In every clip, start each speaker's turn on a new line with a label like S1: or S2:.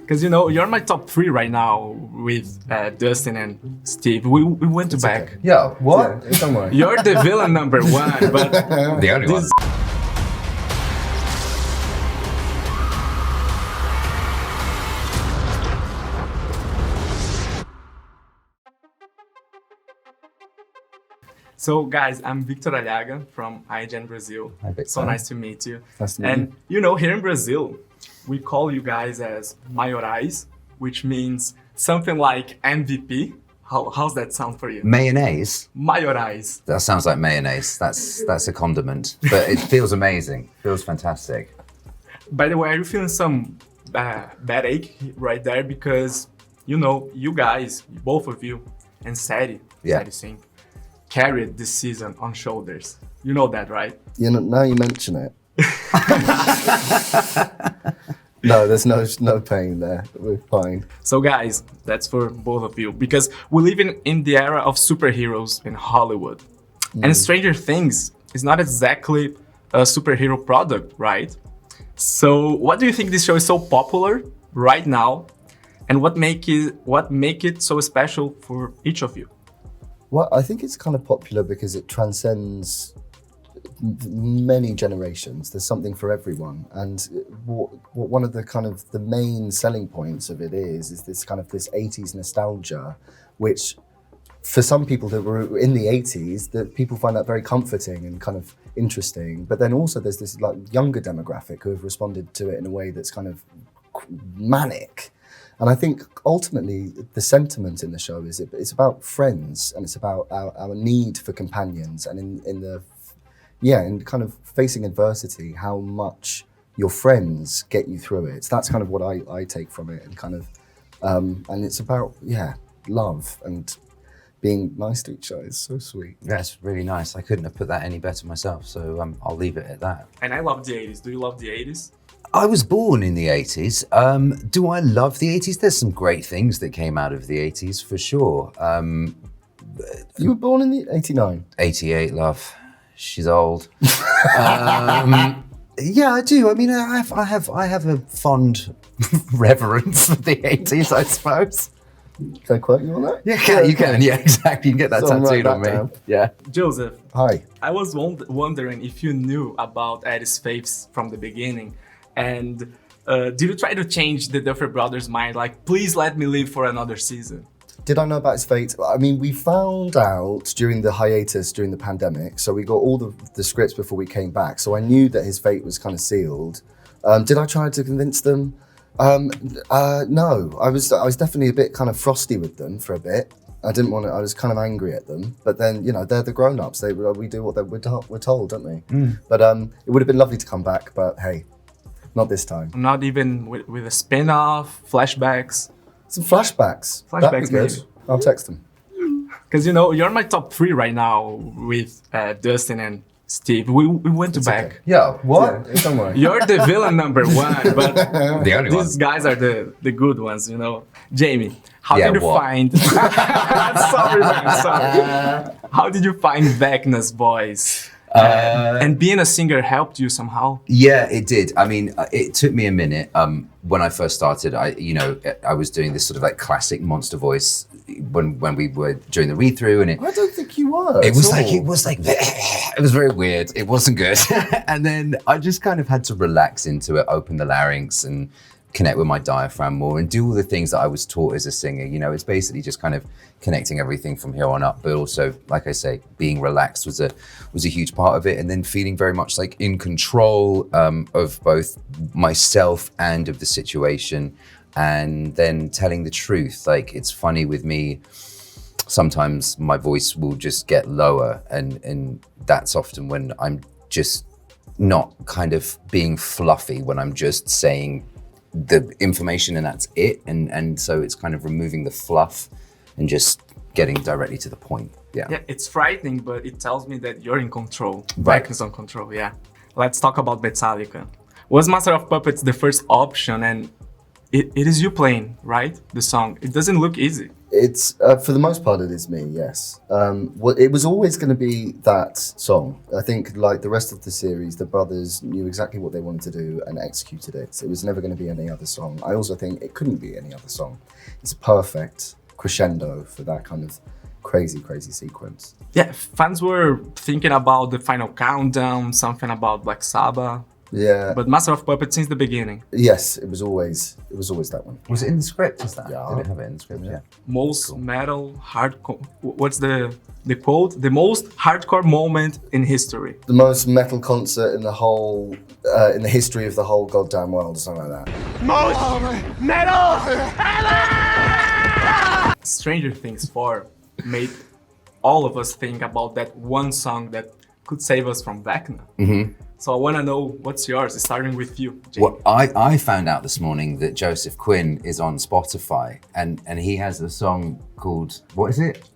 S1: Because you know you're my top 3 right now with Dustin and Steve. We went to back.
S2: Okay. Yeah, what? Yeah, don't worry.
S1: You're the villain number 1, but
S2: the only one.
S1: So guys, I'm Victor Aliaga from IGN Brazil.
S2: Hi, Victor.
S1: So nice to meet you.
S2: Nice to meet
S1: and you know, here in Brazil, we call you guys as maiorais, which means something like MVP. How's that sound for you?
S2: Mayonnaise?
S1: Maiorais.
S2: That sounds like mayonnaise. That's a condiment, but it feels amazing. Feels fantastic.
S1: By the way, are you feeling some bad ache right there? Because, you know, you guys, both of you, and Sadie Singh, carried this season on shoulders. You know that, right?
S3: You know, now you mention it. No, there's no pain there. We're fine.
S1: So guys, that's for both of you, because we live in the era of superheroes in Hollywood. And Stranger Things is not exactly a superhero product, right? So what do you think this show is so popular right now? And what make it so special for each of you?
S3: Well, I think it's kind of popular because it transcends many generations. There's something for everyone, and what one of the kind of the main selling points of it is this kind of this 80s nostalgia, which for some people that were in the 80s, that people find that very comforting and kind of interesting. But then also there's this like younger demographic who have responded to it in a way that's kind of manic. And I think ultimately the sentiment in the show is it's about friends, and it's about our need for companions, and in kind of facing adversity, how much your friends get you through it. That's kind of what I take from it, and kind of, and it's about, love and being nice to each other. It's so sweet.
S2: That's really nice. I couldn't have put that any better myself, so I'll leave it at that.
S1: And I love the 80s. Do you love the 80s?
S2: I was born in the 80s. Do I love the 80s? There's some great things that came out of the 80s, for sure.
S3: You were born in the 89?
S2: 88, love. She's old. Yeah, I do. I mean, I have a fond reverence for the 80s, I suppose.
S3: Can I quote you on that?
S2: Yeah, you can. Yeah, exactly. You can get that tattooed on me.
S3: Down.
S2: Yeah.
S1: Joseph.
S3: Hi.
S1: I was wondering if you knew about Eddie's faiths from the beginning, and did you try to change the Duffer Brothers' mind? Like, please let me live for another season.
S3: Did I know about his fate? I mean, we found out during the hiatus, during the pandemic, so we got all the scripts before we came back, so I knew that his fate was kind of sealed. Did I try to convince them? No, I was definitely a bit kind of frosty with them for a bit. I was kind of angry at them, but then, you know, they're the grown-ups. We do what we're told, don't we? But it would have been lovely to come back, but hey, not this time.
S1: Not even with a spin-off, flashbacks?
S3: Some flashbacks. That'd be good.
S1: Maybe.
S3: I'll text them.
S1: Because, you know, you're my top 3 right now with Dustin and Steve. We went to back.
S3: Okay. Yeah, what? Yeah, don't worry.
S1: You're the villain number 1, but
S2: the only one.
S1: These guys are the good ones, you know. Jamie, how did you find... Sorry, man, sorry. How did you find Vecna's voice? And being a singer helped you somehow?
S2: Yeah, it did. I mean, it took me a minute. When I first started, I was doing this sort of like classic monster voice when we were doing the read-through, and
S3: I don't think you were.
S2: It was very weird. It wasn't good. And then I just kind of had to relax into it, open the larynx, and connect with my diaphragm more, and do all the things that I was taught as a singer. You know, it's basically just kind of connecting everything from here on up, but also, like I say, being relaxed was a huge part of it, and then feeling very much like in control of both myself and of the situation, and then telling the truth. Like, it's funny with me, sometimes my voice will just get lower, and that's often when I'm just not kind of being fluffy, when I'm just saying the information and that's it, and so it's kind of removing the fluff and just getting directly to the point. Yeah,
S1: it's frightening, but it tells me that you're in control.
S2: Right.
S1: Vecna's on control. Yeah. Let's talk about Metallica. Was Master of Puppets the first option, and it is you playing, right? The song. It doesn't look easy.
S3: It's for the most part it is me, yes. Well, it was always going to be that song. I think like the rest of the series, the brothers knew exactly what they wanted to do and executed it. It was never going to be any other song. I also think it couldn't be any other song. It's a perfect crescendo for that kind of crazy sequence.
S1: Yeah, fans were thinking about the final countdown, something about Black Sabbath.
S3: Yeah.
S1: But Master of Puppets since the beginning.
S3: Yes, it was always that one.
S2: Was it in the script? Is that?
S3: Yeah.
S2: Did it have it in the script? Yeah.
S1: Most metal, hardcore. What's the quote? The most hardcore moment in history.
S3: The most metal concert in the whole in the history of the whole goddamn world, or something like that.
S4: Most metal ever!
S1: Stranger Things 4 made all of us think about that one song that could save us from Vecna. So I want to know what's yours, starting with you, Jamie.
S2: Well, I found out this morning that Joseph Quinn is on Spotify and he has a song called, what is it?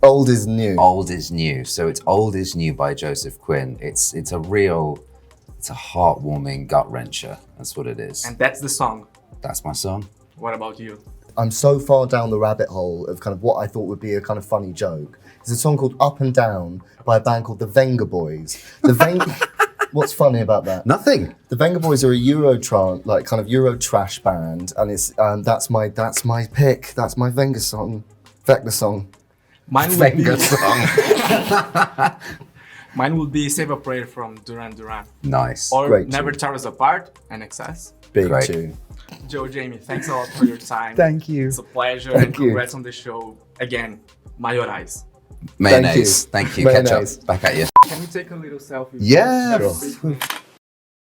S3: Old is New.
S2: Old is New. So it's Old is New by Joseph Quinn. It's a heartwarming gut wrencher. That's what it is.
S1: And that's the song.
S2: That's my song.
S1: What about you?
S3: I'm so far down the rabbit hole of kind of what I thought would be a kind of funny joke. There's a song called Up and Down by a band called the Venga Boys. What's funny about that?
S2: Nothing.
S3: The Venga Boys are a Euro trash band, and it's that's my pick. That's my Venga song, Vecna song.
S1: Mine would
S2: Venga
S1: be
S2: song.
S1: Mine would be Save a Prayer from Duran Duran.
S2: Nice.
S1: Or
S3: Great
S1: Never
S3: tune.
S1: Tear Us Apart, NXS.
S3: Big
S2: Great.
S3: tune.
S1: Joe, Jamie, thanks a lot for your time.
S2: Thank you.
S1: It's a pleasure,
S3: Thank
S1: and
S3: you.
S1: congrats on the show. Again, maiorais.
S2: Mayonnaise. Thank you.
S3: Mayonnaise.
S2: Ketchup. Back at you.
S1: Can we take a little selfie?
S2: Yeah.
S3: Sure.